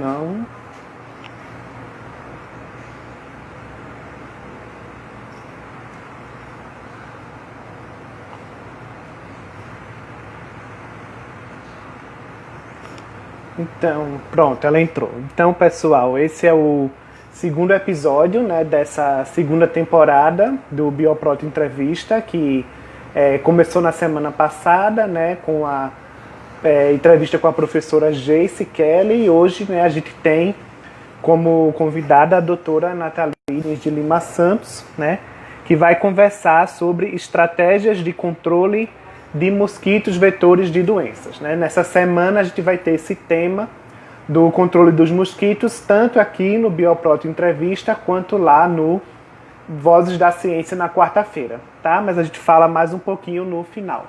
Não. Então, pronto, ela entrou. Então, pessoal, esse é o segundo episódio, né, dessa segunda temporada do Bioproto Entrevista, que começou na semana passada, né, com a entrevista com a professora Jace Kelly, e hoje, né, a gente tem como convidada a doutora Nathalie de Lima Santos, né, que vai conversar sobre estratégias de controle de mosquitos vetores de doenças. Né? Nessa semana a gente vai ter esse tema do controle dos mosquitos, tanto aqui no Bioproto Entrevista, quanto lá no Vozes da Ciência na quarta-feira. Tá? Mas a gente fala mais um pouquinho no final.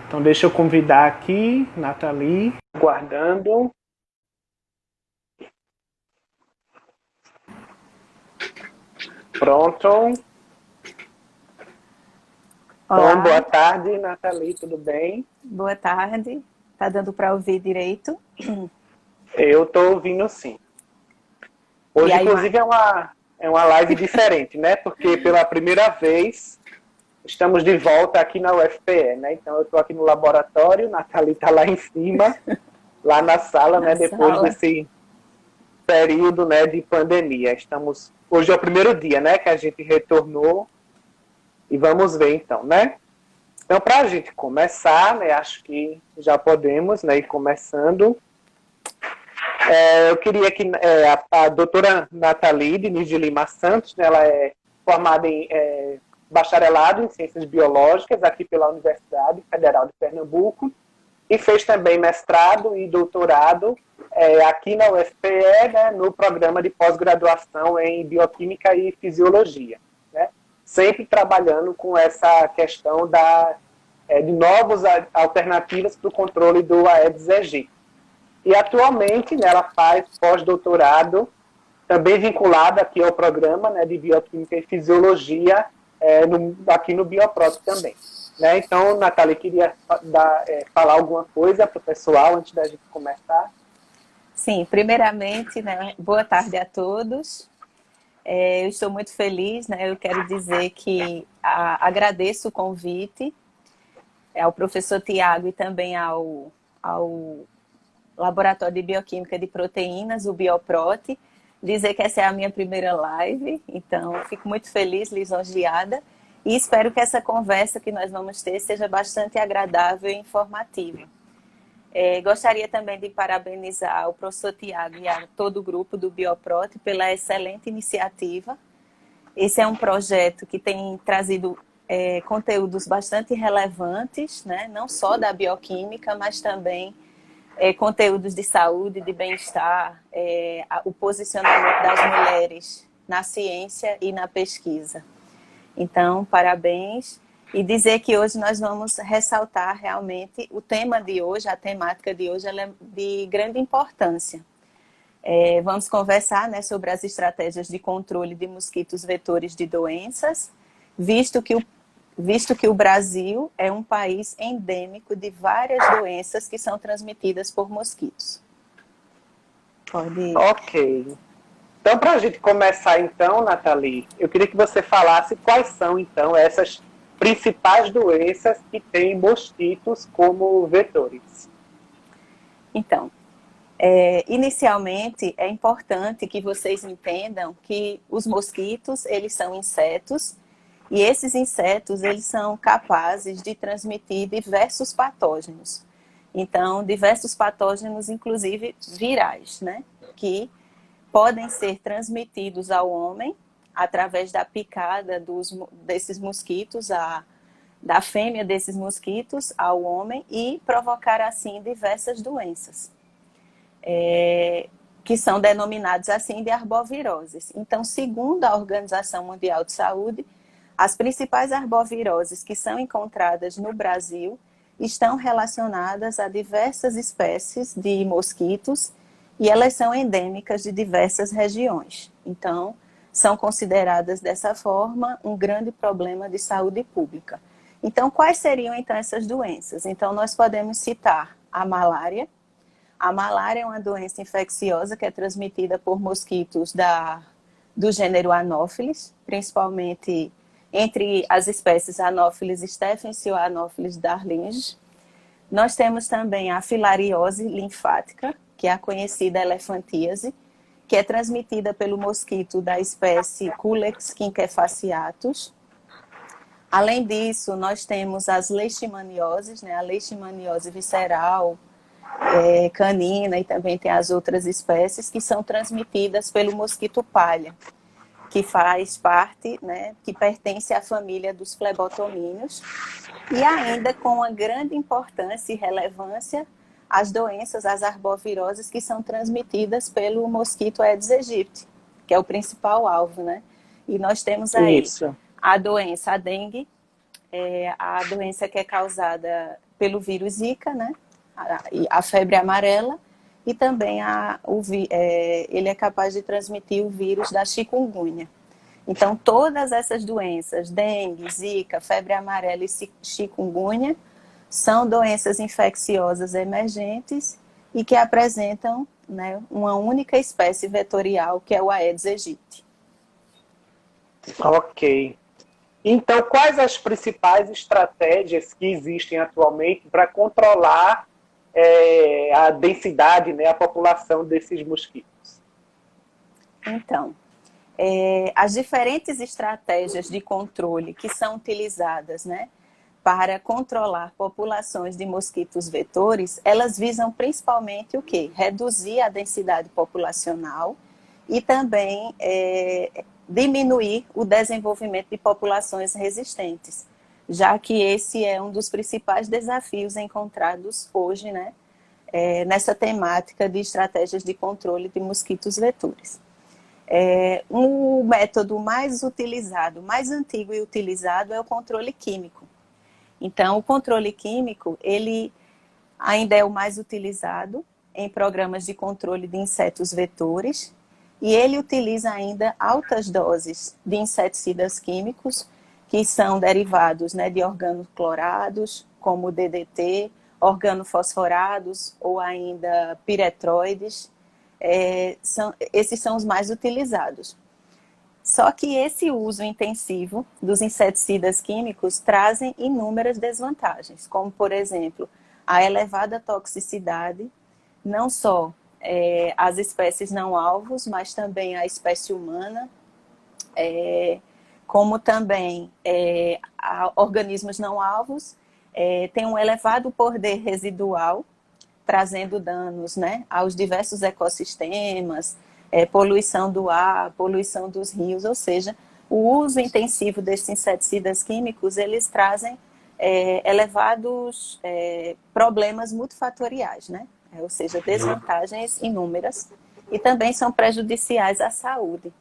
Então deixa eu convidar aqui, Nathalie, aguardando. Pronto. Olá. Então, boa tarde, Nathalie, tudo bem? Boa tarde. Tá dando para ouvir direito? Eu estou ouvindo sim. Hoje, aí, inclusive, é uma live diferente, né? Porque pela primeira vez estamos de volta aqui na UFPE, né? Então eu estou aqui no laboratório, Nathalie está lá em cima, lá na sala, né? Depois desse período, né, de pandemia. Hoje é o primeiro dia, né, que a gente retornou e vamos ver então, né? Então, para a gente começar, né, acho que já podemos, né, ir começando. Eu queria que a doutora Nathalie Diniz de Lima Santos, né, ela é formada em bacharelado em Ciências Biológicas aqui pela Universidade Federal de Pernambuco e fez também mestrado e doutorado aqui na UFPE, né, no programa de pós-graduação em Bioquímica e Fisiologia, né, sempre trabalhando com essa questão de novas alternativas para o controle do Aedes aegypti. E atualmente, né, ela faz pós-doutorado, também vinculado aqui ao programa, né, de Bioquímica e Fisiologia, aqui no Bioproto também. Né? Então, Nathalie, queria falar alguma coisa para o pessoal antes da gente começar? Sim, primeiramente, né, boa tarde a todos. Eu estou muito feliz, né, eu quero dizer que agradeço o convite ao professor Tiago e também ao Laboratório de Bioquímica de Proteínas, o Bioprote, dizer que essa é a minha primeira live, então fico muito feliz, lisonjeada, e espero que essa conversa que nós vamos ter seja bastante agradável e informativa. Gostaria também de parabenizar o professor Tiago e a todo o grupo do Bioprote pela excelente iniciativa. Esse é um projeto que tem trazido conteúdos bastante relevantes, né? Não só da bioquímica, mas também conteúdos de saúde, de bem-estar, o posicionamento das mulheres na ciência e na pesquisa. Então, parabéns. E dizer que hoje nós vamos ressaltar realmente o tema de hoje, a temática de hoje, ela é de grande importância. Vamos conversar, né, sobre as estratégias de controle de mosquitos vetores de doenças, visto que o Brasil é um país endêmico de várias doenças que são transmitidas por mosquitos. Pode ir. Ok. Então, para a gente começar, então, Nathalie, eu queria que você falasse quais são, então, essas principais doenças que têm mosquitos como vetores. Então, inicialmente é importante que vocês entendam que os mosquitos, eles são insetos, e esses insetos, eles são capazes de transmitir diversos patógenos. Então, diversos patógenos, inclusive virais, né? Que podem ser transmitidos ao homem através da picada desses mosquitos, da fêmea desses mosquitos ao homem e provocar, assim, diversas doenças, que são denominadas assim de arboviroses. Então, segundo a Organização Mundial de Saúde, as principais arboviroses que são encontradas no Brasil estão relacionadas a diversas espécies de mosquitos e elas são endêmicas de diversas regiões. Então, são consideradas dessa forma um grande problema de saúde pública. Então, quais seriam então essas doenças? Então, nós podemos citar a malária, A malária é uma doença infecciosa que é transmitida por mosquitos do gênero Anopheles, principalmente entre as espécies Anopheles stephensi ou Anopheles darlinge. Nós temos também a filariose linfática, que é a conhecida elefantíase, que é transmitida pelo mosquito da espécie Culex quinquefaciatus. Além disso, nós temos as leishmanioses, né? A leishmaniose visceral, canina, e também tem as outras espécies que são transmitidas pelo mosquito palha, que faz parte, né, que pertence à família dos flebotomíneos, e ainda com uma grande importância e relevância as doenças, as arboviroses, que são transmitidas pelo mosquito Aedes aegypti, que é o principal alvo, né? E nós temos aí Isso. a doença, a dengue, a doença que é causada pelo vírus Zika, né? A febre amarela, e também ele é capaz de transmitir o vírus da chikungunya. Então, todas essas doenças, dengue, zika, febre amarela e chikungunya, são doenças infecciosas emergentes e que apresentam, né, uma única espécie vetorial, que é o Aedes aegypti. Ok. Então, quais as principais estratégias que existem atualmente para controlar a densidade, né, a população desses mosquitos? Então, as diferentes estratégias de controle que são utilizadas, né, para controlar populações de mosquitos vetores, elas visam principalmente o quê? Reduzir a densidade populacional e também diminuir o desenvolvimento de populações resistentes, já que esse é um dos principais desafios encontrados hoje, né, nessa temática de estratégias de controle de mosquitos vetores. Um método mais utilizado, mais antigo e utilizado, é o controle químico. Então, o controle químico, ele ainda é o mais utilizado em programas de controle de insetos vetores, e ele utiliza ainda altas doses de inseticidas químicos, que são derivados, né, de organoclorados, como o DDT, organofosforados ou ainda piretroides. Esses são os mais utilizados. Só que esse uso intensivo dos inseticidas químicos trazem inúmeras desvantagens, como, por exemplo, a elevada toxicidade, não só as espécies não alvos, mas também a espécie humana, como também organismos não alvos, tem um elevado poder residual, trazendo danos, né, aos diversos ecossistemas, poluição do ar, poluição dos rios, ou seja, o uso intensivo desses inseticidas químicos, eles trazem elevados problemas multifatoriais, né? Ou seja, desvantagens inúmeras, e também são prejudiciais à saúde.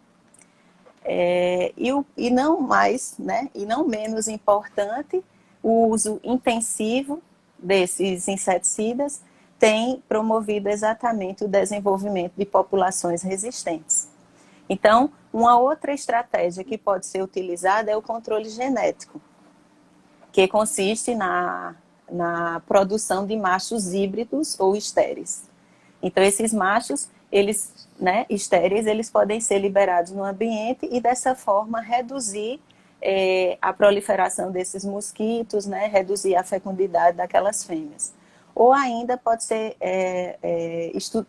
E não mais, né, e não menos importante, o uso intensivo desses inseticidas tem promovido exatamente o desenvolvimento de populações resistentes. Então, uma outra estratégia que pode ser utilizada é o controle genético, que consiste na produção de machos híbridos ou estéreis. Então, esses machos, eles, né, estéreis, eles podem ser liberados no ambiente e, dessa forma, reduzir a proliferação desses mosquitos, né, reduzir a fecundidade daquelas fêmeas. Ou ainda pode ser,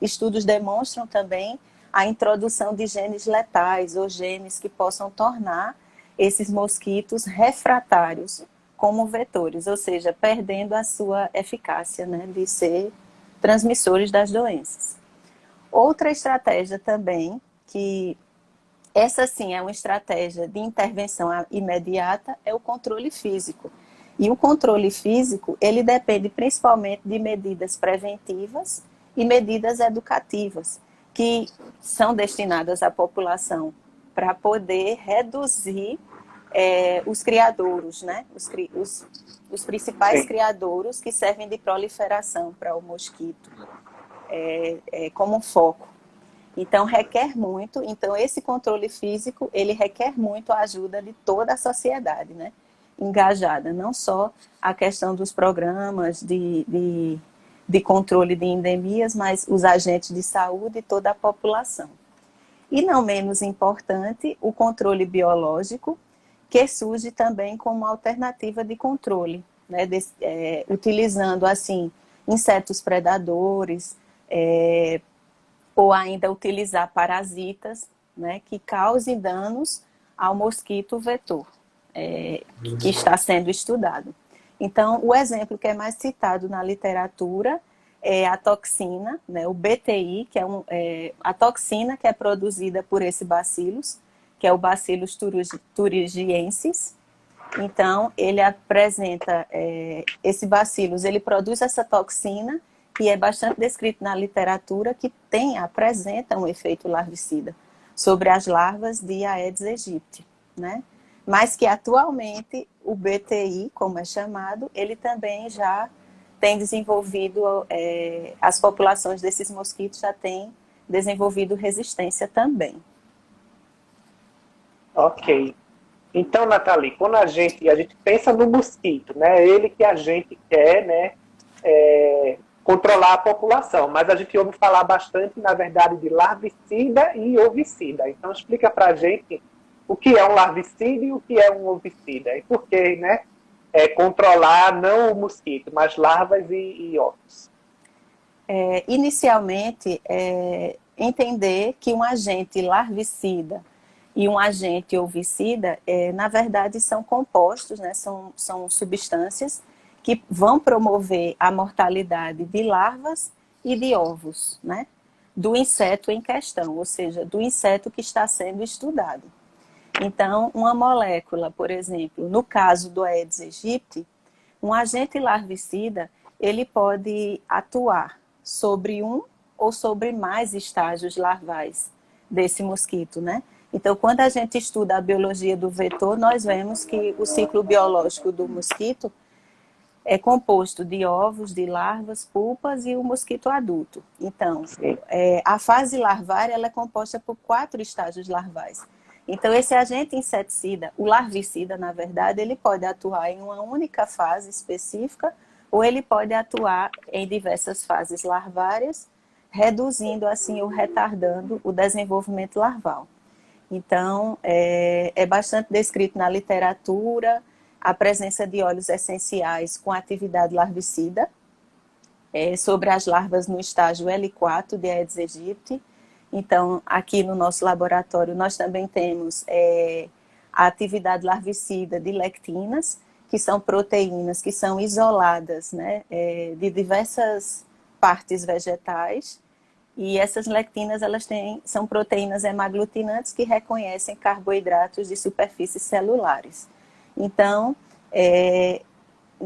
estudos demonstram também a introdução de genes letais ou genes que possam tornar esses mosquitos refratários como vetores, ou seja, perdendo a sua eficácia, né, de ser transmissores das doenças. Outra estratégia também, que essa sim é uma estratégia de intervenção imediata, é o controle físico. E o controle físico, ele depende principalmente de medidas preventivas e medidas educativas, que são destinadas à população para poder reduzir os criadouros, né? Os principais Sim. criadouros que servem de proliferação para o mosquito, como foco. Então, requer muito. Então, esse controle físico, ele requer muito a ajuda de toda a sociedade, né? Engajada, não só a questão dos programas de de controle de endemias, mas os agentes de saúde e toda a população. E não menos importante, o controle biológico, que surge também como alternativa de controle, né, utilizando, assim, insetos predadores, ou ainda utilizar parasitas, né, que causem danos ao mosquito vetor, que está sendo estudado. Então, o exemplo que é mais citado na literatura é a toxina, né, o BTI, que é a toxina que é produzida por esse bacillus, que é o Bacillus thuringiensis. Então, ele apresenta, esse bacillus, ele produz essa toxina, que é bastante descrito na literatura, que apresenta um efeito larvicida sobre as larvas de Aedes aegypti, né? Mas que atualmente o BTI, como é chamado, ele também já tem desenvolvido, as populações desses mosquitos já têm desenvolvido resistência também. Ok. Então, Nathalie, quando a gente pensa no mosquito, né? É ele que a gente quer, né, controlar a população, mas a gente ouve falar bastante, na verdade, de larvicida e ovicida. Então, explica para a gente o que é um larvicida e o que é um ovicida. E por que, né, controlar não o mosquito, mas larvas e ovos. Inicialmente, entender que um agente larvicida e um agente ovicida, na verdade, são compostos, né, são substâncias que vão promover a mortalidade de larvas e de ovos, né, do inseto em questão, ou seja, do inseto que está sendo estudado. Então, uma molécula, por exemplo, no caso do Aedes aegypti, um agente larvicida, ele pode atuar sobre um ou sobre mais estágios larvais desse mosquito, né? Então, quando a gente estuda a biologia do vetor, nós vemos que o ciclo biológico do mosquito é composto de ovos, de larvas, pulpas e o mosquito adulto. Então, a fase larvária ela é composta por 4 estágios larvais. Então, esse agente inseticida, o larvicida, na verdade, ele pode atuar em uma única fase específica ou ele pode atuar em diversas fases larvárias, reduzindo, assim, ou retardando o desenvolvimento larval. Então, é bastante descrito na literatura a presença de óleos essenciais com atividade larvicida, sobre as larvas no estágio L4 de Aedes aegypti. Então, aqui no nosso laboratório, nós também temos a atividade larvicida de lectinas, que são proteínas que são isoladas, né, de diversas partes vegetais. E essas lectinas, são proteínas hemaglutinantes que reconhecem carboidratos de superfícies celulares. Então,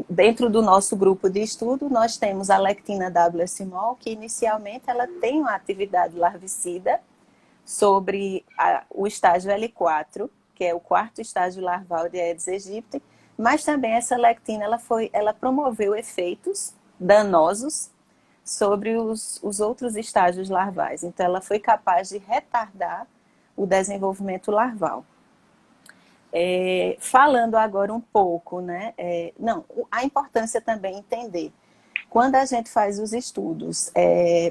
dentro do nosso grupo de estudo, nós temos a lectina W-smol, que inicialmente ela tem uma atividade larvicida sobre o estágio L4, que é o 4º estágio larval de Aedes aegypti, mas também essa lectina ela promoveu efeitos danosos sobre os outros estágios larvais. Então, ela foi capaz de retardar o desenvolvimento larval. Falando agora um pouco, né? A importância também entender. Quando a gente faz os estudos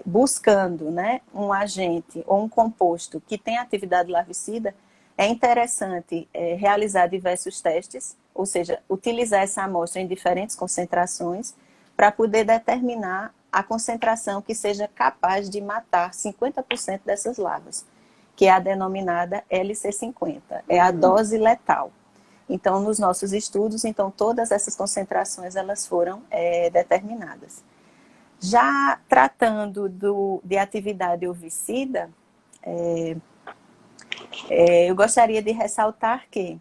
buscando, né, um agente ou um composto que tem atividade larvicida, é interessante realizar diversos testes, ou seja, utilizar essa amostra em diferentes concentrações para poder determinar a concentração que seja capaz de matar 50% dessas larvas, que é a denominada LC50, é a dose letal. Então, nos nossos estudos, todas essas concentrações elas foram determinadas. Já tratando de atividade ovicida, eu gostaria de ressaltar que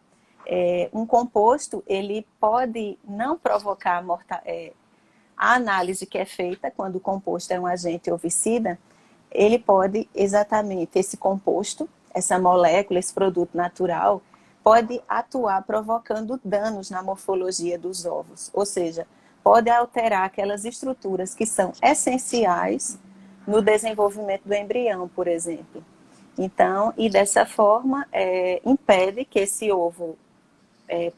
um composto ele pode não provocar a análise que é feita quando o composto é um agente ovicida, ele pode exatamente, esse composto, essa molécula, esse produto natural, pode atuar provocando danos na morfologia dos ovos, ou seja, pode alterar aquelas estruturas que são essenciais no desenvolvimento do embrião, por exemplo. Então, e dessa forma, impede que esse ovo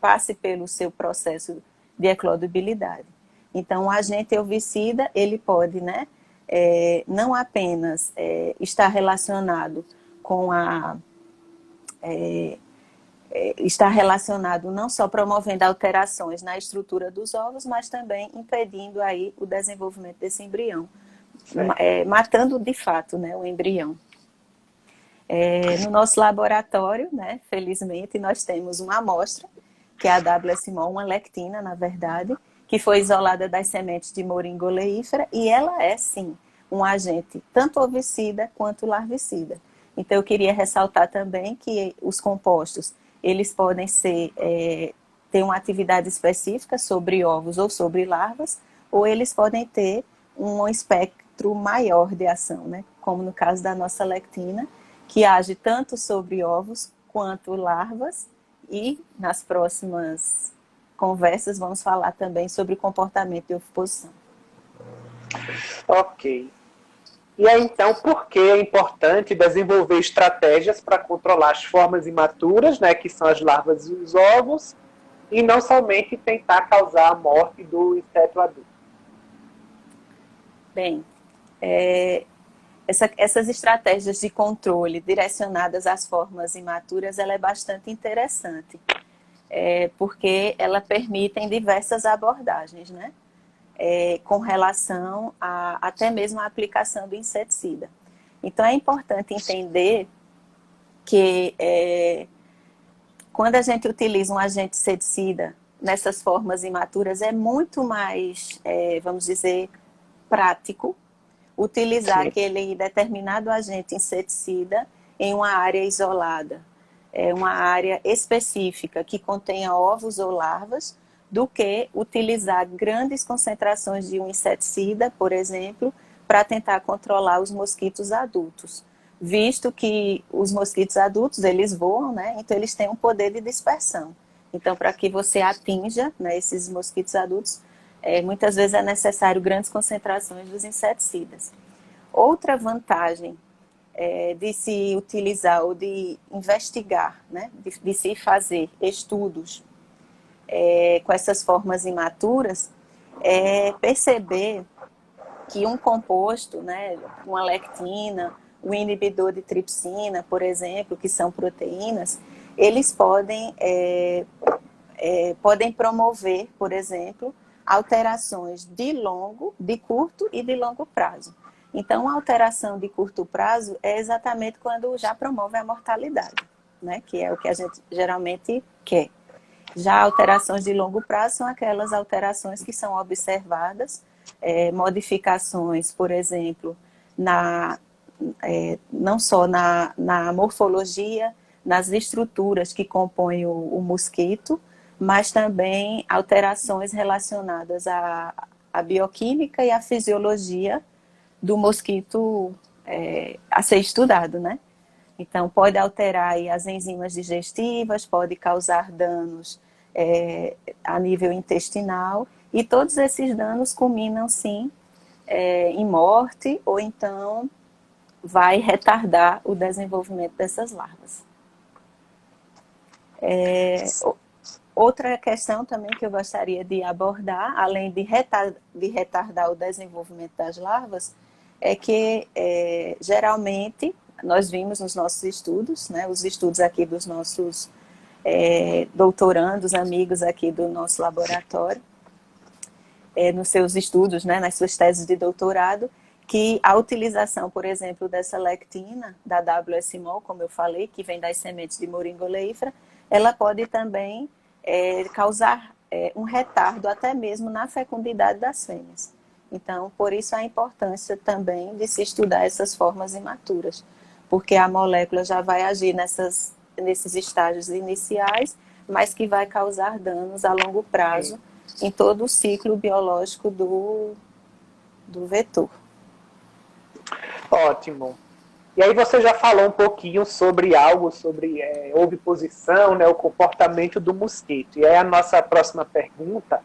passe pelo seu processo de eclodibilidade. Então, o agente herbicida, ele pode, né, não apenas estar relacionado com está relacionado não só promovendo alterações na estrutura dos ovos, mas também impedindo aí o desenvolvimento desse embrião, matando de fato, né, o embrião. No nosso laboratório, né, felizmente, nós temos uma amostra, que é a WSMol, uma lectina, na verdade, que foi isolada das sementes de moringa oleífera, e ela é, sim, um agente tanto ovicida quanto larvicida. Então, eu queria ressaltar também que os compostos, eles podem ter uma atividade específica sobre ovos ou sobre larvas, ou eles podem ter um espectro maior de ação, né? Como no caso da nossa lectina, que age tanto sobre ovos quanto larvas, e nas próximas conversas vamos falar também sobre o comportamento de oviposição. Ok. E aí, então, por que é importante desenvolver estratégias para controlar as formas imaturas, né, que são as larvas e os ovos, e não somente tentar causar a morte do inseto adulto? Bem, essas estratégias de controle direcionadas às formas imaturas, ela é bastante interessante, porque ela permitem diversas abordagens, né? Com relação a até mesmo a aplicação do inseticida. Então, é importante entender que quando a gente utiliza um agente inseticida nessas formas imaturas, é muito mais, vamos dizer, prático utilizar aquele determinado agente inseticida em uma área isolada, uma área específica que contenha ovos ou larvas, do que utilizar grandes concentrações de um inseticida, por exemplo, para tentar controlar os mosquitos adultos. Visto que os mosquitos adultos, eles voam, né? Então eles têm um poder de dispersão. Então, para que você atinja, né, esses mosquitos adultos, muitas vezes é necessário grandes concentrações dos inseticidas. Outra vantagem de se utilizar ou de investigar, né, de se fazer estudos com essas formas imaturas, é perceber que um composto, né, uma lectina, um inibidor de tripsina, por exemplo, que são proteínas, eles podem promover, por exemplo, alterações de curto e de longo prazo. Então, a alteração de curto prazo é exatamente quando já promove a mortalidade, né? Que é o que a gente geralmente quer. Já alterações de longo prazo são aquelas alterações que são observadas, modificações, por exemplo, não só na morfologia, nas estruturas que compõem o mosquito, mas também alterações relacionadas à bioquímica e à fisiologia do mosquito a ser estudado, né? Então, pode alterar aí as enzimas digestivas, pode causar danos a nível intestinal, e todos esses danos culminam, sim, em morte, ou então vai retardar o desenvolvimento dessas larvas. Outra questão também que eu gostaria de abordar, além de retardar o desenvolvimento das larvas, é que geralmente nós vimos nos nossos estudos, né, os estudos aqui dos nossos doutorandos, amigos aqui do nosso laboratório, nos seus estudos, né, nas suas teses de doutorado, que a utilização, por exemplo, dessa lectina, da WSMol, como eu falei, que vem das sementes de moringa oleífera, ela pode também causar um retardo até mesmo na fecundidade das fêmeas. Então, por isso a importância também de se estudar essas formas imaturas, porque a molécula já vai agir nesses estágios iniciais, mas que vai causar danos a longo prazo em todo o ciclo biológico do vetor. Ótimo. E aí você já falou um pouquinho sobre oviposição, né, o comportamento do mosquito. E aí a nossa próxima pergunta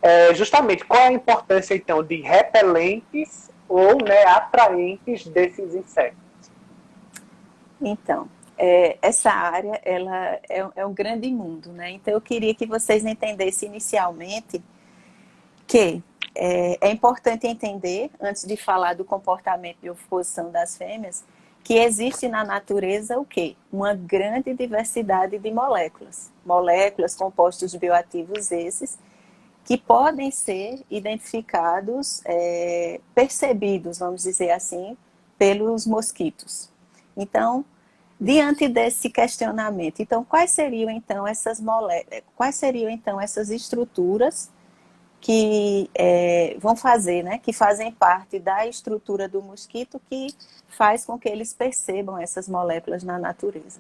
é justamente qual é a importância, então, de repelentes ou, né, atraentes desses insetos? Então, essa área ela é um grande mundo, né? Então eu queria que vocês entendessem inicialmente que é importante entender, antes de falar do comportamento de oviposição das fêmeas, que existe na natureza o quê? Uma grande diversidade de moléculas. Moléculas, compostos bioativos esses, que podem ser identificados, percebidos, vamos dizer assim, pelos mosquitos. Então, diante desse questionamento, então, quais seriam então essas moléculas, quais seriam então essas estruturas que vão fazer, né, que fazem parte da estrutura do mosquito que faz com que eles percebam essas moléculas na natureza.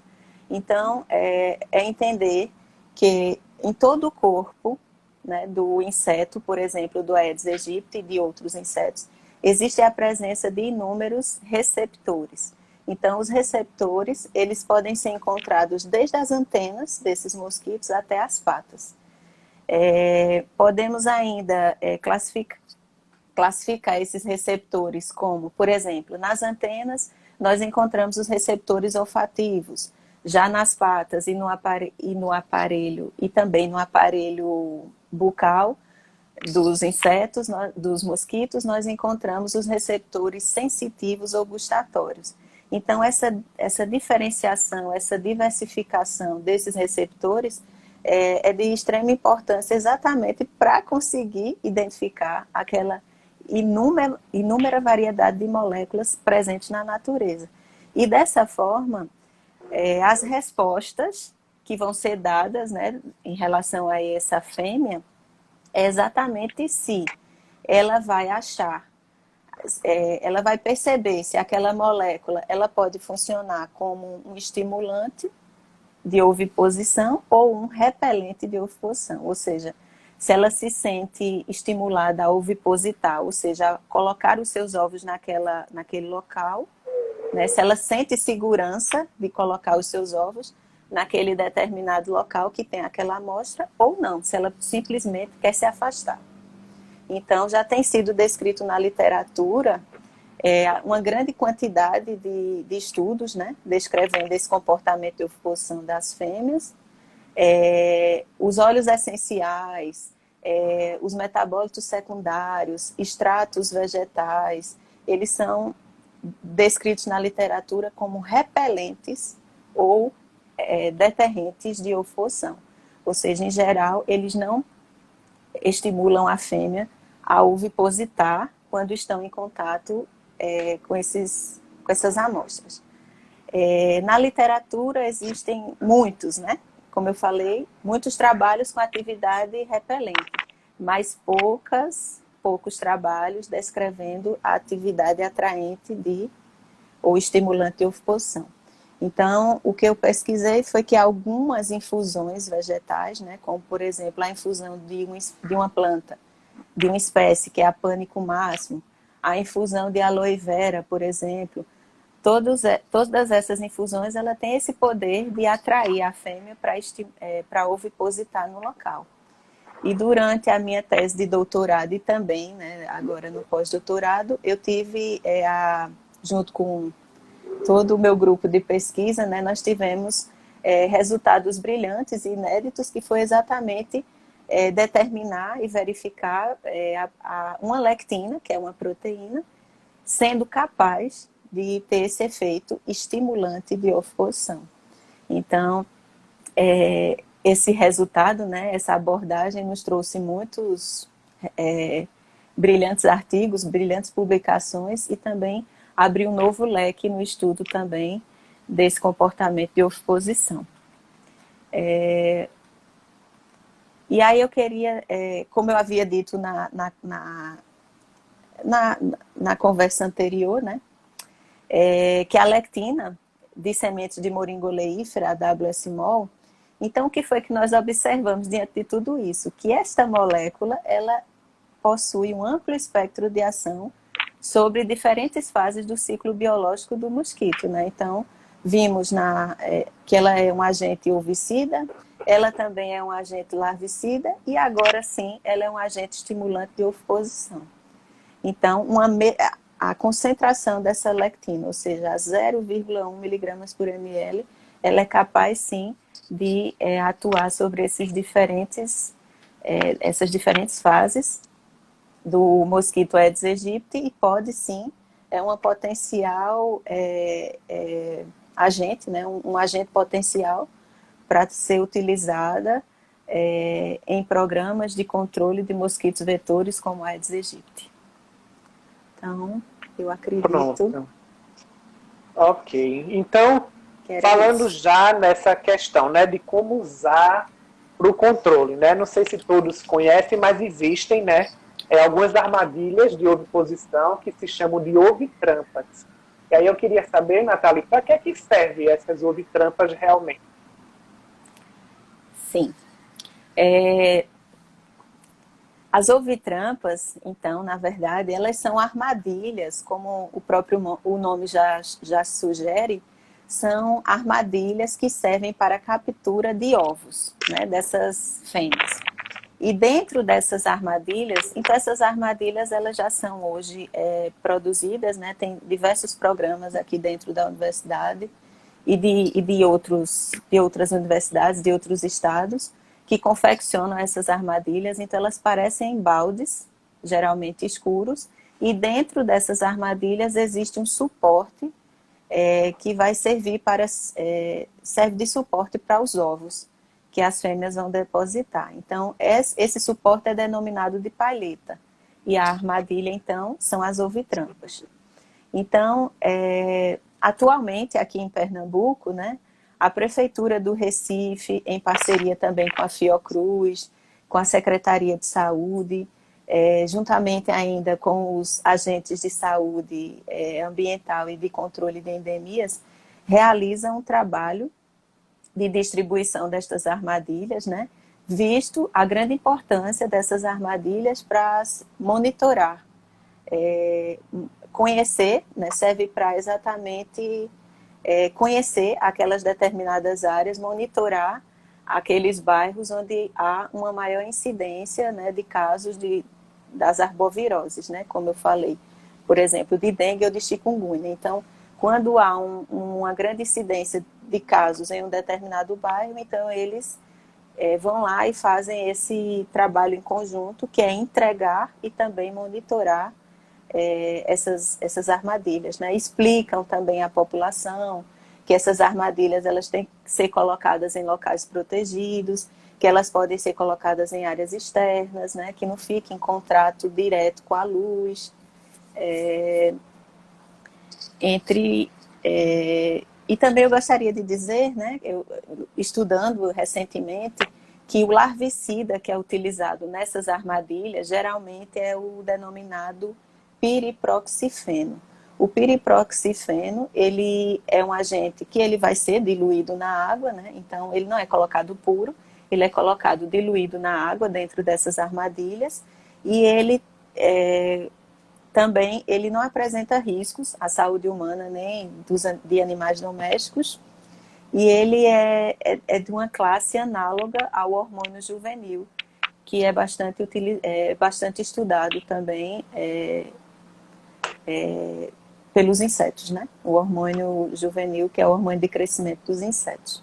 Então, é entender que em todo o corpo, né, do inseto, por exemplo, do Aedes aegypti e de outros insetos, existe a presença de inúmeros receptores. Então, os receptores, eles podem ser encontrados desde as antenas desses mosquitos até as patas. Podemos ainda classificar esses receptores como, por exemplo, nas antenas nós encontramos os receptores olfativos, já nas patas e no aparelho e também no aparelho bucal dos insetos, dos mosquitos, nós encontramos os receptores sensitivos ou gustatórios. Então, essa diferenciação, essa diversificação desses receptores é de extrema importância exatamente para conseguir identificar aquela inúmera variedade de moléculas presentes na natureza. E dessa forma, as respostas que vão ser dadas, né, em relação a essa fêmea é exatamente se ela vai achar, ela vai perceber se aquela molécula ela pode funcionar como um estimulante de oviposição ou um repelente de oviposição, ou seja, se ela se sente estimulada a ovipositar, ou seja, a colocar os seus ovos naquele local, né, se ela sente segurança de colocar os seus ovos naquele determinado local que tem aquela amostra, ou não, se ela simplesmente quer se afastar. Então, já tem sido descrito na literatura uma grande quantidade de estudos, né, descrevendo esse comportamento de oviposição das fêmeas, os óleos essenciais, os metabólitos secundários, extratos vegetais, eles são descritos na literatura como repelentes ou deterrentes de oviposição. Ou seja, em geral, eles não estimulam a fêmea a ovipositar quando estão em contato com essas amostras. Na literatura existem muitos, né? Como eu falei, muitos trabalhos com atividade repelente, mas poucos trabalhos descrevendo a atividade atraente ou estimulante de oviposição. Então, o que eu pesquisei foi que algumas infusões vegetais, né, como por exemplo a infusão de uma planta, de uma espécie que é a pânico máximo, a infusão de aloe vera, por exemplo, todas essas infusões ela tem esse poder de atrair a fêmea para ovipositar no local. E durante a minha tese de doutorado e também, né, agora no pós-doutorado, eu tive, junto com todo o meu grupo de pesquisa, né, nós tivemos resultados brilhantes e inéditos, que foi exatamente determinar e verificar uma lectina, que é uma proteína, sendo capaz de ter esse efeito estimulante de oviposição. Então, esse resultado, né, essa abordagem nos trouxe muitos brilhantes artigos, brilhantes publicações e também abriu um novo leque no estudo também desse comportamento de oviposição. E aí eu queria, como eu havia dito na conversa anterior, né, que a lectina de sementes de moringa oleífera, a WS-mol, então o que foi que nós observamos diante de tudo isso? Que esta molécula, ela possui um amplo espectro de ação sobre diferentes fases do ciclo biológico do mosquito, né? Então, vimos que ela é um agente ovicida, ela também é um agente larvicida e agora sim, ela é um agente estimulante de oviposição. Então, a concentração dessa lectina, ou seja, a 0,1 miligramas por ml, ela é capaz sim de atuar sobre essas diferentes fases do mosquito Aedes aegypti e pode sim, é uma potencial agente, né, um agente potencial para ser utilizada em programas de controle de mosquitos vetores como a Aedes aegypti. Então, eu acredito. Pronto. Ok. Então, Que falando já nessa questão, né, de como usar para o controle, né? Não sei se todos conhecem, mas existem, né, algumas armadilhas de oviposição que se chamam de ovitrampas. E aí eu queria saber, Nathalie, para que é que servem essas ovitrampas realmente? Sim. As ovitrampas, então, na verdade, elas são armadilhas, como o nome já sugere, são armadilhas que servem para a captura de ovos, né, dessas fêmeas. E dentro dessas armadilhas, então essas armadilhas elas já são hoje produzidas, né, tem diversos programas aqui dentro da universidade de outras universidades, de outros estados, que confeccionam essas armadilhas, então elas parecem baldes, geralmente escuros, e dentro dessas armadilhas existe um suporte que vai servir serve de suporte para os ovos que as fêmeas vão depositar. Então, esse suporte é denominado de palheta, e a armadilha, então, são as ovitrampas. Então, atualmente, aqui em Pernambuco, né, a Prefeitura do Recife, em parceria também com a Fiocruz, com a Secretaria de Saúde, juntamente ainda com os agentes de saúde ambiental e de controle de endemias, realizam um trabalho de distribuição destas armadilhas, né, visto a grande importância dessas armadilhas para monitorar, conhecer, né, serve para exatamente conhecer aquelas determinadas áreas, monitorar aqueles bairros onde há uma maior incidência, né, de casos das arboviroses, né, como eu falei, por exemplo, de dengue ou de chikungunya. Então, quando há uma grande incidência de casos em um determinado bairro, então eles vão lá e fazem esse trabalho em conjunto, que é entregar e também monitorar essas armadilhas, né? Explicam também à população que essas armadilhas elas têm que ser colocadas em locais protegidos, que elas podem ser colocadas em áreas externas, né? Que não fiquem em contato direto com a luz, e também eu gostaria de dizer, né, estudando recentemente, que o larvicida que é utilizado nessas armadilhas geralmente é o denominado piriproxifeno. O piriproxifeno, ele é um agente que ele vai ser diluído na água, né? Então ele não é colocado puro, ele é colocado diluído na água dentro dessas armadilhas, e ele também ele não apresenta riscos à saúde humana nem de animais domésticos, e ele é de uma classe análoga ao hormônio juvenil, que é bastante estudado também pelos insetos, né? O hormônio juvenil, que é o hormônio de crescimento dos insetos.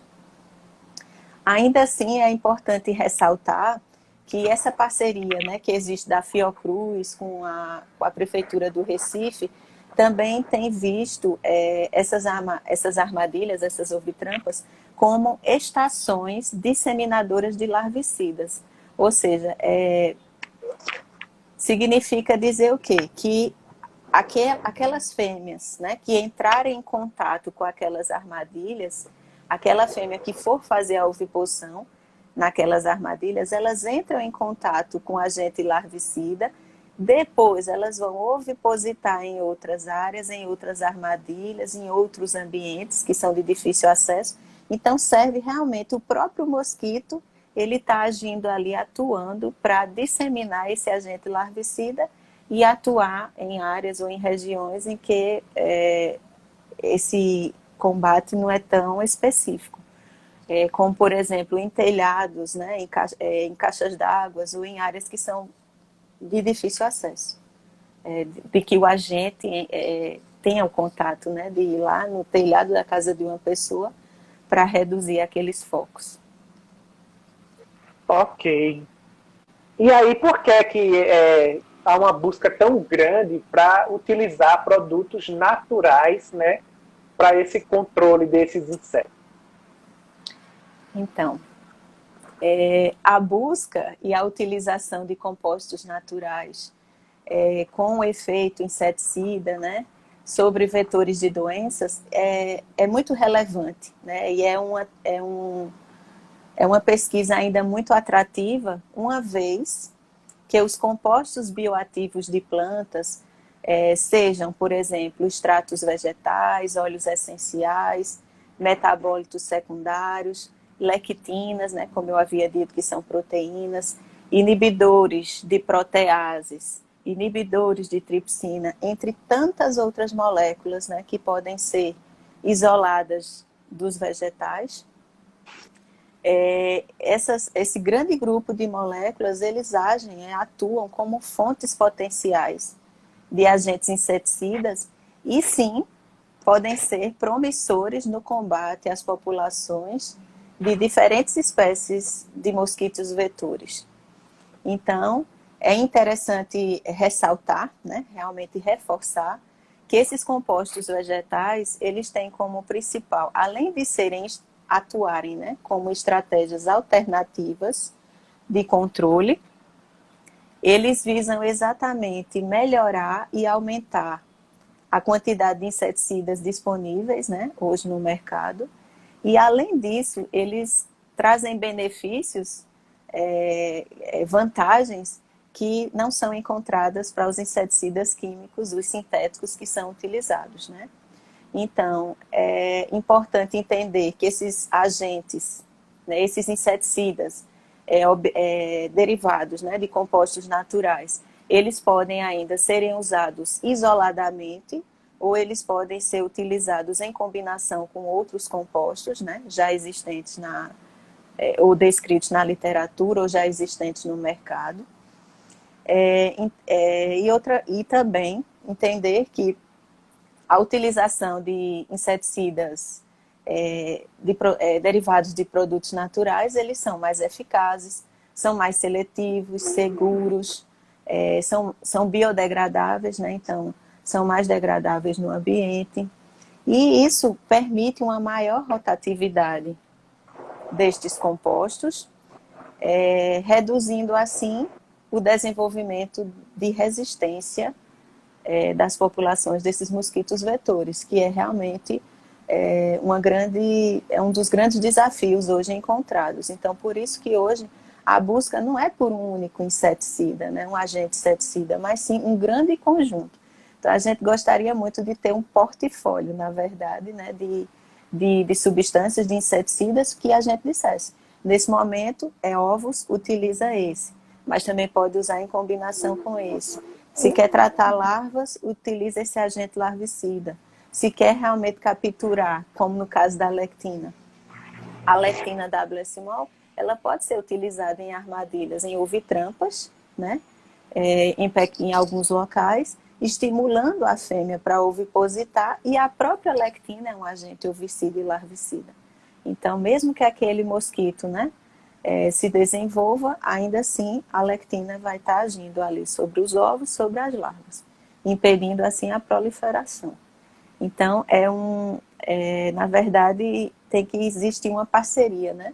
Ainda assim, é importante ressaltar que essa parceria, né, que existe da Fiocruz com a Prefeitura do Recife, também tem visto essas armadilhas, essas ovitrampas, como estações disseminadoras de larvicidas. Ou seja, significa dizer o quê? Que aquelas fêmeas, né, que entrarem em contato com aquelas armadilhas, aquela fêmea que for fazer a oviposição naquelas armadilhas, elas entram em contato com o agente larvicida, depois elas vão ovipositar em outras áreas, em outras armadilhas, em outros ambientes que são de difícil acesso. Então serve realmente o próprio mosquito, ele está agindo ali, atuando para disseminar esse agente larvicida e atuar em áreas ou em regiões em que esse combate não é tão específico. Como, por exemplo, em telhados, né, em caixas d'água ou em áreas que são de difícil acesso. De que o agente tenha o contato, né, de ir lá no telhado da casa de uma pessoa para reduzir aqueles focos. Ok. E aí, por que há uma busca tão grande para utilizar produtos naturais, né, para esse controle desses insetos? Então, a busca e a utilização de compostos naturais com efeito inseticida, né, sobre vetores de doenças é muito relevante, né, e é uma pesquisa ainda muito atrativa, uma vez que os compostos bioativos de plantas sejam, por exemplo, extratos vegetais, óleos essenciais, metabólitos secundários, lectinas, né, como eu havia dito, que são proteínas, inibidores de proteases, inibidores de tripsina, entre tantas outras moléculas, né, que podem ser isoladas dos vegetais. Esse grande grupo de moléculas, eles atuam como fontes potenciais de agentes inseticidas e sim podem ser promissores no combate às populações de diferentes espécies de mosquitos vetores. Então, é interessante ressaltar, né, realmente reforçar, que esses compostos vegetais, eles têm como principal, além de atuarem, né, como estratégias alternativas de controle, eles visam exatamente melhorar e aumentar a quantidade de inseticidas disponíveis, né, hoje no mercado. E, além disso, eles trazem benefícios, vantagens que não são encontradas para os inseticidas químicos, os sintéticos que são utilizados, né? Então, é importante entender que esses agentes, né, esses inseticidas derivados, né, de compostos naturais, eles podem ainda serem usados isoladamente ou eles podem ser utilizados em combinação com outros compostos, né, já existentes ou descritos na literatura ou já existentes no mercado. E também entender que a utilização de inseticidas derivados de produtos naturais, eles são mais eficazes, são mais seletivos, seguros, são biodegradáveis, né? Então, são mais degradáveis no ambiente. E isso permite uma maior rotatividade destes compostos, reduzindo, assim, o desenvolvimento de resistência das populações desses mosquitos vetores, que é realmente um dos grandes desafios hoje encontrados. Então, por isso que hoje a busca não é por um único inseticida, né, um agente inseticida, mas sim um grande conjunto. Então, a gente gostaria muito de ter um portfólio, na verdade, né, de substâncias, de inseticidas que a gente dissesse. Nesse momento, ovos, utiliza esse, mas também pode usar em combinação com esse. Se quer tratar larvas, utiliza esse agente larvicida. Se quer realmente capturar, como no caso da lectina, a lectina WS-mol, ela pode ser utilizada em armadilhas, em ovitrampas, né? Em alguns locais, estimulando a fêmea para ovipositar, e a própria lectina é um agente ovicida e larvicida. Então, mesmo que aquele mosquito, né, se desenvolva, ainda assim a lectina vai estar agindo ali sobre os ovos, sobre as larvas, impedindo assim a proliferação. Então, na verdade, tem que existir uma parceria, né,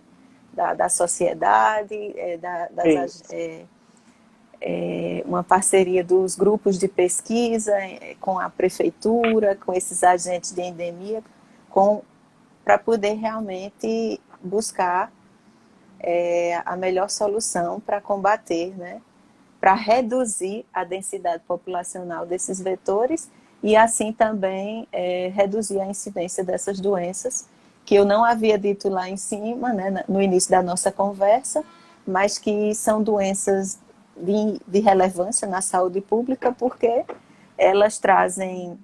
da sociedade, uma parceria dos grupos de pesquisa com a prefeitura, com esses agentes de endemia, para poder realmente buscar a melhor solução para combater, né, para reduzir a densidade populacional desses vetores e assim também reduzir a incidência dessas doenças, que eu não havia dito lá em cima, né, no início da nossa conversa, mas que são doenças de relevância na saúde pública, porque elas trazem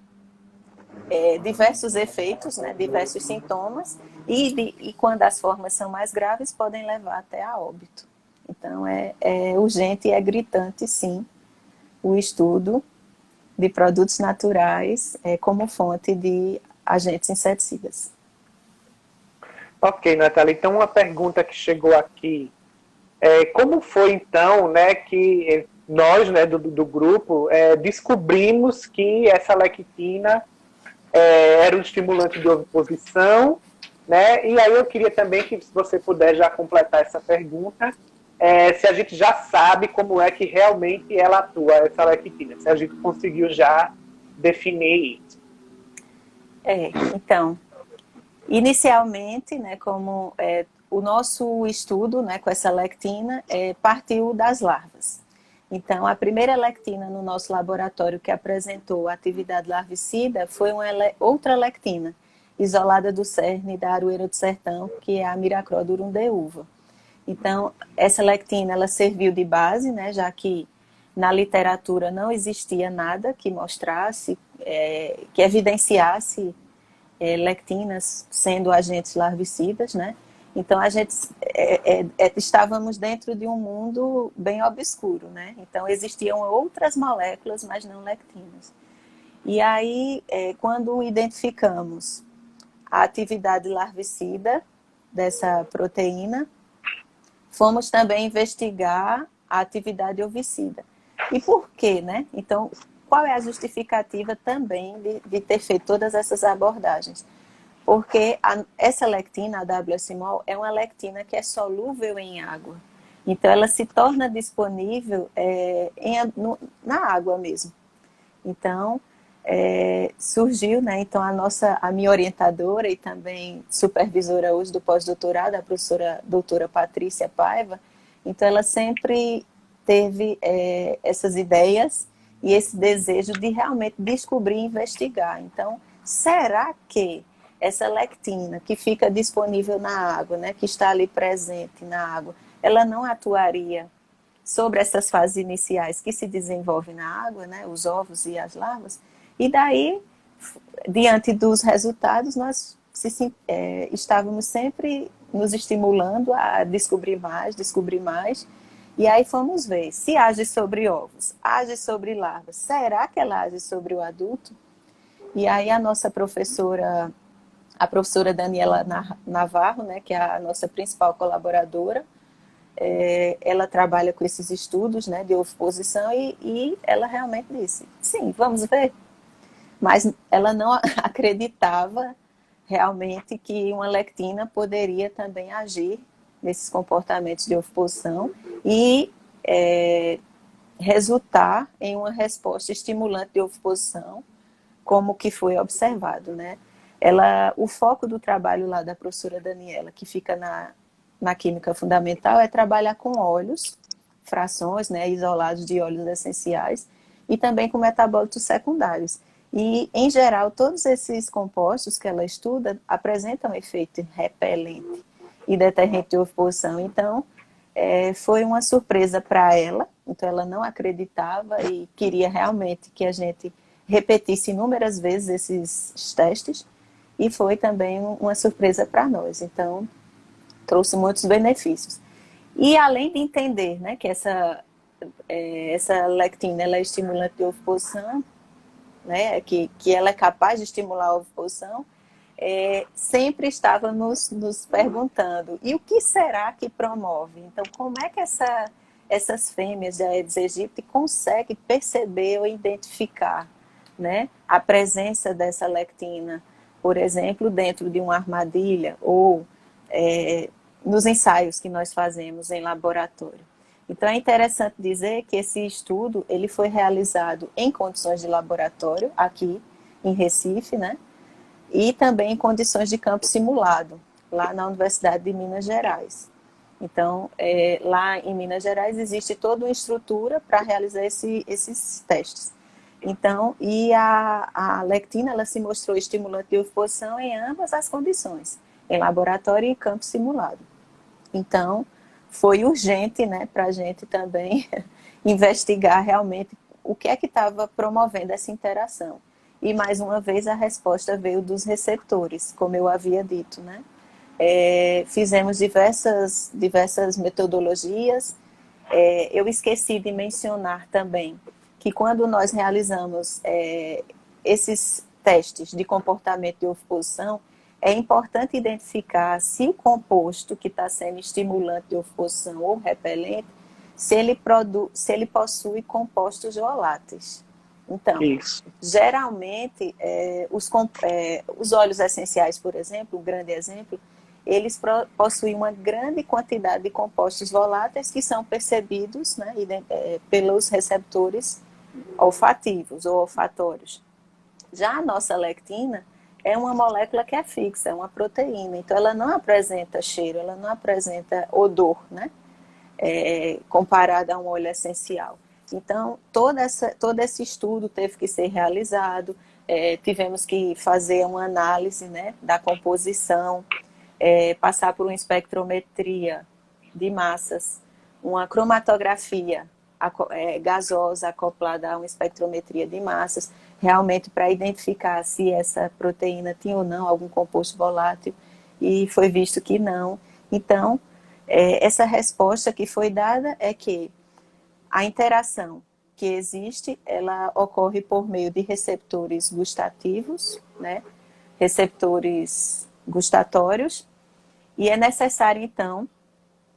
diversos efeitos, né, diversos sintomas, e quando as formas são mais graves, podem levar até a óbito. Então, é urgente e é gritante, sim, o estudo de produtos naturais como fonte de agentes inseticidas. Ok, Natália, então uma pergunta que chegou aqui. Como foi, então, né, que nós, né, do grupo, descobrimos que essa lectina era um estimulante de oviposição, né? E aí eu queria também que se você puder já completar essa pergunta, se a gente já sabe como é que realmente ela atua, essa lectina, se a gente conseguiu já definir isso. Então, inicialmente, né, como o nosso estudo, né, com essa lectina partiu das larvas. Então, a primeira lectina no nosso laboratório que apresentou atividade larvicida foi outra lectina, isolada do cerne da aroeira do sertão, que é a Miracró durundeúva. Então, essa lectina ela serviu de base, né, já que na literatura não existia nada que mostrasse, que evidenciasse lectinas sendo agentes larvicidas, né? Então a gente estávamos dentro de um mundo bem obscuro, né? Então existiam outras moléculas, mas não lectinas. E aí, quando identificamos a atividade larvicida dessa proteína, fomos também investigar a atividade ovicida. E por quê, né? Então, qual é a justificativa também de ter feito todas essas abordagens? Porque essa lectina, a W-acimol, é uma lectina que é solúvel em água. Então, ela se torna disponível na água mesmo. Então, surgiu, né? Então, a minha orientadora e também supervisora hoje do pós-doutorado, a professora doutora Patrícia Paiva, então ela sempre teve essas ideias e esse desejo de realmente descobrir e investigar. Então, será que essa lectina que fica disponível na água, né, que está ali presente na água, ela não atuaria sobre essas fases iniciais que se desenvolvem na água, né, os ovos e as larvas? E daí, diante dos resultados, nós estávamos sempre nos estimulando a descobrir mais, e aí fomos ver se age sobre ovos, age sobre larvas, será que ela age sobre o adulto? E aí a nossa professora, a professora Daniela Navarro, né, que é a nossa principal colaboradora, ela trabalha com esses estudos, né, de oviposição e ela realmente disse, sim, vamos ver. Mas ela não acreditava realmente que uma lectina poderia também agir nesses comportamentos de oviposição e resultar em uma resposta estimulante de oviposição, como que foi observado, né? O foco do trabalho lá da professora Daniela, que fica na química fundamental, é trabalhar com óleos, frações, né, isolados de óleos essenciais, e também com metabólitos secundários. E, em geral, todos esses compostos que ela estuda apresentam efeito repelente e deterrente de oviposição. Então, foi uma surpresa para ela. Então, ela não acreditava e queria realmente que a gente repetisse inúmeras vezes esses testes. E foi também uma surpresa para nós. Então, trouxe muitos benefícios. E além de entender, né, que essa lectina ela é estimulante de oviposição, né, que ela é capaz de estimular a oviposição, sempre estávamos nos perguntando, e o que será que promove? Então, como é que essas fêmeas de Aedes aegypti conseguem perceber ou identificar, né, a presença dessa lectina, por exemplo, dentro de uma armadilha ou nos ensaios que nós fazemos em laboratório? Então, é interessante dizer que esse estudo ele foi realizado em condições de laboratório, aqui em Recife, né? E também em condições de campo simulado, lá na Universidade de Minas Gerais. Então, lá em Minas Gerais existe toda uma estrutura para realizar esses testes. Então, e a lectina ela se mostrou estimulante de oviposição em ambas as condições, em laboratório e em campo simulado. Então, foi urgente, né, para a gente também investigar realmente o que é que estava promovendo essa interação. E, mais uma vez, a resposta veio dos receptores, como eu havia dito, né? Fizemos diversas metodologias. Eu esqueci de mencionar também que quando nós realizamos esses testes de comportamento de oviposição, é importante identificar se o composto que está sendo estimulante de oviposição ou repelente se ele possui compostos voláteis. Então, Isso. geralmente, os óleos essenciais, por exemplo, um grande exemplo, eles possuem uma grande quantidade de compostos voláteis que são percebidos, né, pelos receptores olfativos ou olfatórios. Já a nossa lectina é uma molécula que é fixa, é uma proteína, então ela não apresenta cheiro, ela não apresenta odor, né, comparada a um óleo essencial. Então, todo esse estudo teve que ser realizado, tivemos que fazer uma análise, né, da composição, passar por uma espectrometria de massas, uma cromatografia gasosa acoplada a uma espectrometria de massas, realmente para identificar se essa proteína tinha ou não algum composto volátil, e foi visto que não. Então, essa resposta que foi dada é que a interação que existe, ela ocorre por meio de receptores gustativos, né? Receptores gustatórios, e é necessário, então,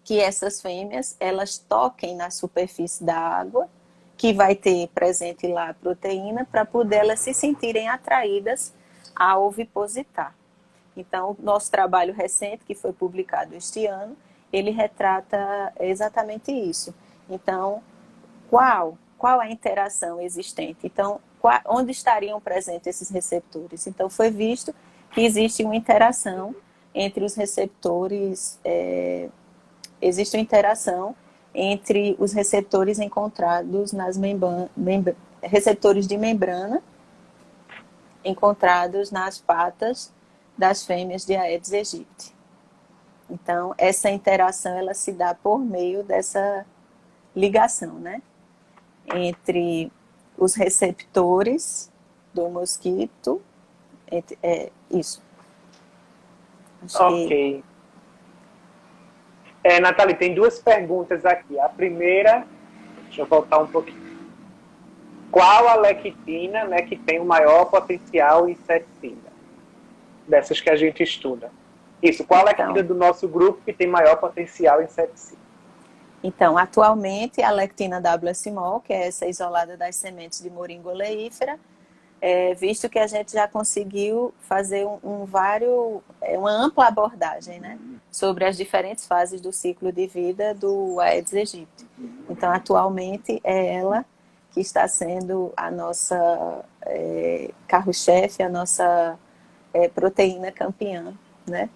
que essas fêmeas, elas toquem na superfície da água, que vai ter presente lá a proteína, para poder elas se sentirem atraídas a ovipositar. Então, o nosso trabalho recente, que foi publicado este ano, ele retrata exatamente isso. Então, qual a interação existente? Então, onde estariam presentes esses receptores? Então, foi visto que existe uma interação entre os receptores, existe uma interação entre os receptores encontrados nas receptores de membrana encontrados nas patas das fêmeas de Aedes aegypti. Então, essa interação ela se dá por meio dessa ligação, né, entre os receptores do mosquito, isso. Acho Ok. Nathalie, tem duas perguntas aqui. A primeira, deixa eu voltar um pouquinho. Qual a lectina, né, que tem o maior potencial inseticida? Dessas que a gente estuda. Isso, qual a lectina do nosso grupo que tem maior potencial inseticida? Então, atualmente, a lectina W-acimol, que é essa isolada das sementes de moringa oleífera, visto que a gente já conseguiu fazer uma ampla abordagem, né, sobre as diferentes fases do ciclo de vida do Aedes aegypti. Então, atualmente, é ela que está sendo a nossa carro-chefe, a nossa proteína campeã, né,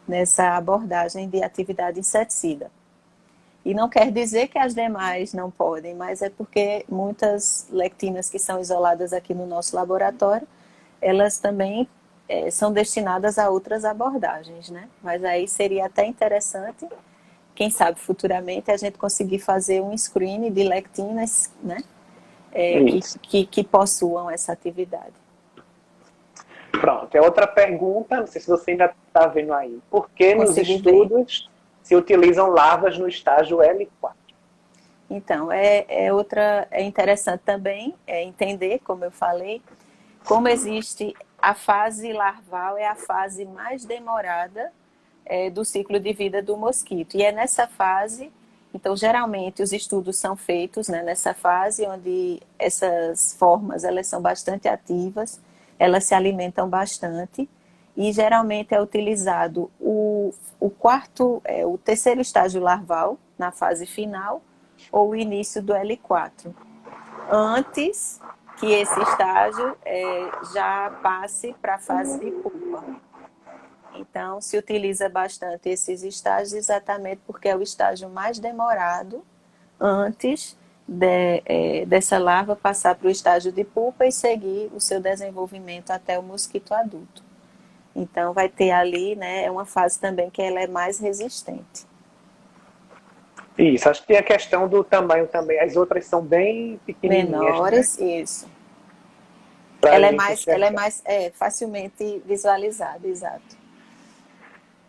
nessa abordagem de atividade inseticida. E não quer dizer que as demais não podem, mas é porque muitas lectinas que são isoladas aqui no nosso laboratório, elas também são destinadas a outras abordagens, né? Mas aí seria até interessante, quem sabe futuramente, a gente conseguir fazer um screening de lectinas, né? Que possuam essa atividade. Pronto, é outra pergunta, não sei se você ainda está vendo aí. Por que nos estudos se utilizam larvas no estágio L4? Então, é interessante também entender, como eu falei, como existe a fase larval, é a fase mais demorada do ciclo de vida do mosquito. E é nessa fase, então, geralmente, os estudos são feitos, né, nessa fase onde essas formas elas são bastante ativas, elas se alimentam bastante, e geralmente é utilizado o terceiro estágio larval, na fase final, ou o início do L4, antes que esse estágio já passe para a fase de pupa. Então, se utiliza bastante esses estágios exatamente porque é o estágio mais demorado antes dessa larva passar para o estágio de pupa e seguir o seu desenvolvimento até o mosquito adulto. Então, vai ter ali, né, uma fase também que ela é mais resistente. Isso, acho que tem a questão do tamanho também. As outras são bem pequenininhas, menores, né? Isso. Ela é mais facilmente visualizada, exato.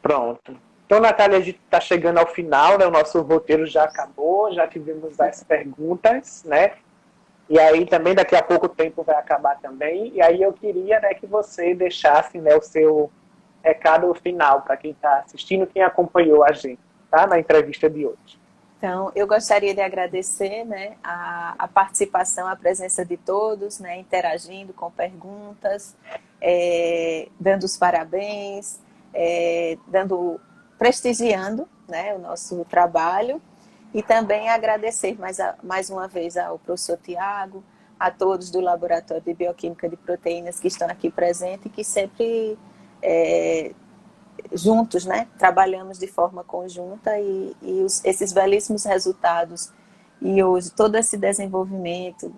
Pronto. Então, Natália, a gente está chegando ao final, né? O nosso roteiro já acabou, já tivemos as perguntas, né? E aí também daqui a pouco o tempo vai acabar também. E aí eu queria, né, que você deixasse, né, o seu recado final para quem está assistindo, quem acompanhou a gente, tá? Na entrevista de hoje. Então, eu gostaria de agradecer, né, a participação, a presença de todos, né, interagindo com perguntas, dando os parabéns, prestigiando, né, o nosso trabalho, e também agradecer mais uma vez ao professor Tiago, a todos do Laboratório de Bioquímica de Proteínas que estão aqui presentes e que sempre juntos, né, trabalhamos de forma conjunta esses belíssimos resultados e hoje todo esse desenvolvimento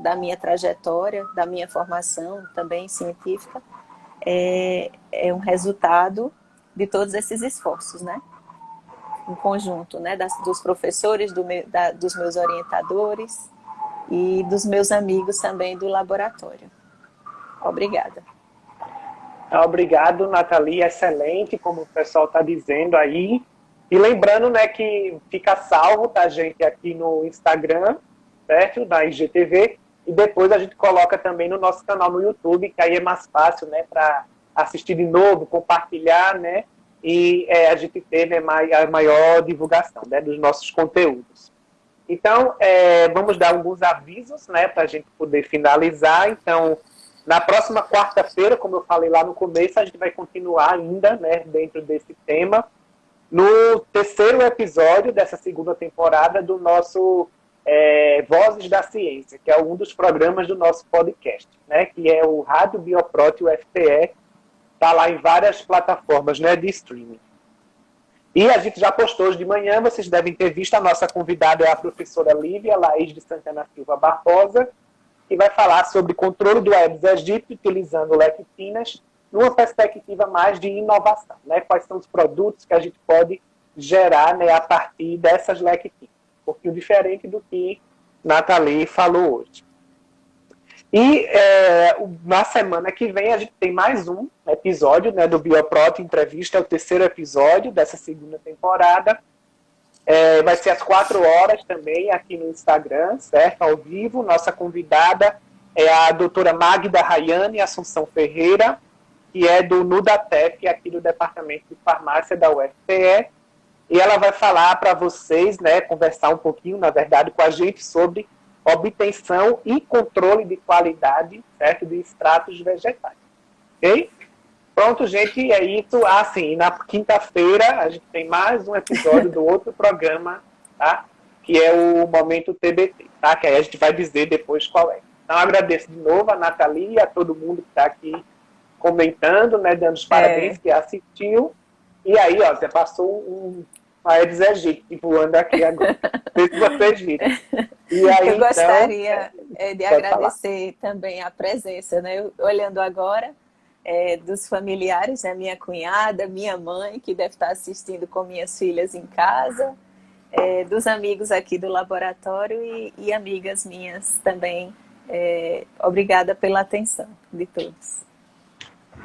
da minha trajetória, da minha formação também científica, é um resultado de todos esses esforços, né, em conjunto, né, dos professores, dos meus orientadores e dos meus amigos também do laboratório. Obrigada. Obrigado, Nathalie, excelente, como o pessoal está dizendo aí. E lembrando, né, que fica salvo, tá, gente, aqui no Instagram, certo? Da IGTV, e depois a gente coloca também no nosso canal no YouTube, que aí é mais fácil, né, para assistir de novo, compartilhar, né, e a gente ter, né, a maior divulgação, né, dos nossos conteúdos. Então, vamos dar alguns avisos, né, para a gente poder finalizar. Então, na próxima quarta-feira, como eu falei lá no começo, a gente vai continuar ainda, né, dentro desse tema, no terceiro episódio dessa segunda temporada do nosso Vozes da Ciência, que é um dos programas do nosso podcast, né, que é o Rádio Bioprot UFPE, está lá em várias plataformas, né, de streaming. E a gente já postou hoje de manhã, vocês devem ter visto, a nossa convidada é a professora Lívia Laís de Santana Silva Barbosa, que vai falar sobre controle do Aedes aegypti utilizando lectinas numa perspectiva mais de inovação, né? Quais são os produtos que a gente pode gerar, né, a partir dessas lectinas. Um pouquinho diferente do que Nathalie falou hoje. E na semana que vem a gente tem mais um episódio, né, do Bioprot Entrevista, é o terceiro episódio dessa segunda temporada. Vai ser às 4h também aqui no Instagram, certo? Ao vivo. Nossa convidada é a doutora Magda Rayane Assunção Ferreira, que é do NUDATEF, aqui do Departamento de Farmácia da UFPE. E ela vai falar para vocês, né, conversar um pouquinho, na verdade, com a gente sobre obtenção e controle de qualidade, certo, de extratos vegetais. Ok? Pronto, gente, é isso. Sim, na quinta-feira a gente tem mais um episódio do outro programa, tá? Que é o Momento TBT, tá? Que aí a gente vai dizer depois qual é. Então, agradeço de novo a Nathalie e a todo mundo que está aqui comentando, né? Dando os parabéns, que assistiu. E aí, ó, você passou um Aedes aegypti voando aqui agora. Não sei se vocês viram. E aí, eu gostaria de agradecer também a presença, né? Olhando agora, dos familiares, né? Minha cunhada, minha mãe, que deve estar assistindo com minhas filhas em casa, dos amigos aqui do laboratório e amigas minhas também. Obrigada pela atenção de todos.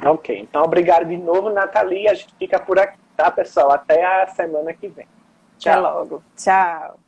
Ok, então obrigado de novo, Nathalie. A gente fica por aqui, tá, pessoal? Até a semana que vem. Tchau. Até logo. Tchau.